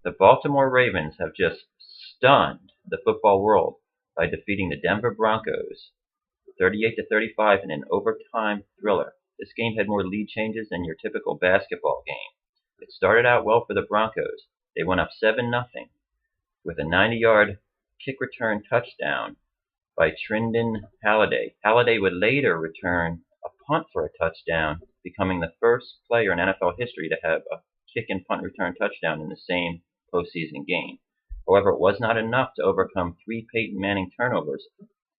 The Baltimore Ravens have just stunned the football world by defeating the Denver Broncos 38-35 in an overtime thriller. This game had more lead changes than your typical basketball game. It started out well for the Broncos. They went up 7-0 with a 90-yard kick return touchdown by Trindon Halliday. Halliday would later return a punt for a touchdown, becoming the first player in NFL history to have a kick and punt return touchdown in the same postseason game. However, it was not enough to overcome 3 Peyton Manning turnovers,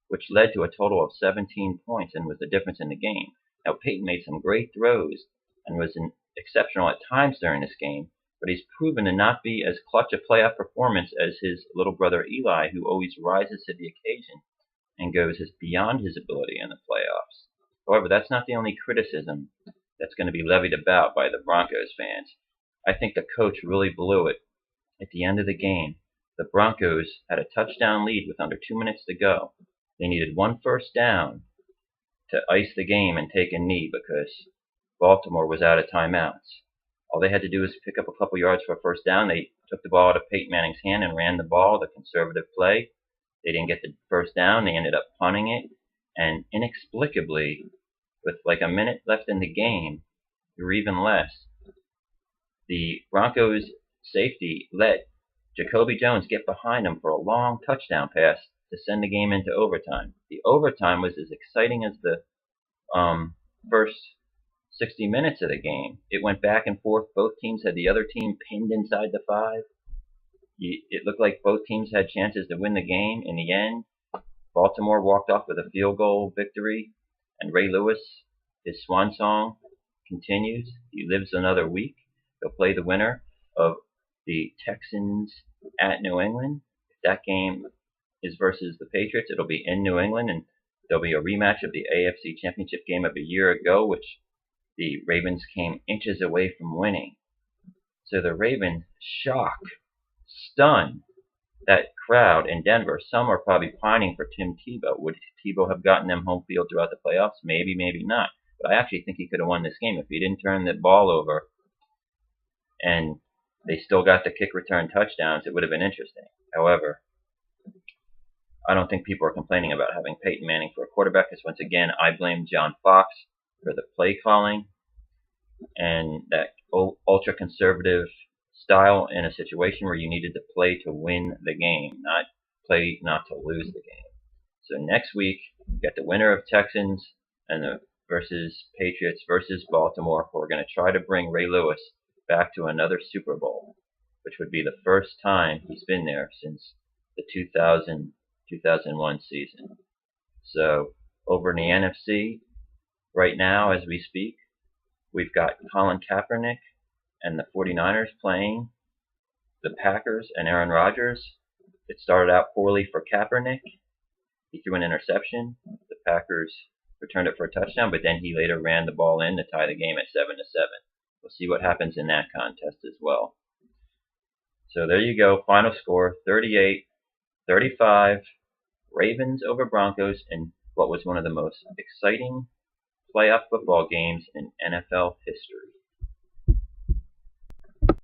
which led to a total of 17 points and was the difference in the game. Now, Peyton made some great throws and was exceptional at times during this game, but he's proven to not be as clutch a playoff performance as his little brother Eli, who always rises to the occasion and goes beyond his ability in the playoffs. However, that's not the only criticism that's going to be levied about by the Broncos fans. I think the coach really blew it at the end of the game. The Broncos had a touchdown lead with under 2 minutes to go. They needed 1 first down to ice the game and take a knee because Baltimore was out of timeouts. All they had to do was pick up a couple yards for a first down. They took the ball out of Peyton Manning's hand and ran the ball, the conservative play. They didn't get the first down. They ended up punting it. And inexplicably, with like a minute left in the game, or even less, the Broncos safety let Jacoby Jones get behind him for a long touchdown pass to send the game into overtime. The overtime was as exciting as the first 60 minutes of the game. It went back and forth. Both teams had the other team pinned inside the 5. It looked like both teams had chances to win the game. In the end, Baltimore walked off with a field goal victory, and Ray Lewis, his swan song continues. He lives another week. They'll play the winner of the Texans at New England. If that game is versus the Patriots, it'll be in New England, and there'll be a rematch of the AFC Championship game of a year ago, which the Ravens came inches away from winning. So the Ravens stunned that crowd in Denver. Some are probably pining for Tim Tebow. Would Tebow have gotten them home field throughout the playoffs? Maybe, maybe not. But I actually think he could have won this game if he didn't turn the ball over and they still got the kick return touchdowns. It would have been interesting. However, I don't think people are complaining about having Peyton Manning for a quarterback because, once again, I blame John Fox for the play calling and that ultra-conservative style in a situation where you needed to play to win the game, not play not to lose the game. So next week, we get the winner of Texans and the versus Patriots versus Baltimore. We're going to try to bring Ray Lewis back to another Super Bowl, which would be the first time he's been there since the 2000-2001 season. So over in the NFC, right now as we speak, we've got Colin Kaepernick and the 49ers playing the Packers and Aaron Rodgers. It started out poorly for Kaepernick. He threw an interception. The Packers returned it for a touchdown, but then he later ran the ball in to tie the game at 7-7. We'll see what happens in that contest as well. So there you go. Final score, 38-35. Ravens over Broncos in what was one of the most exciting playoff football games in NFL history.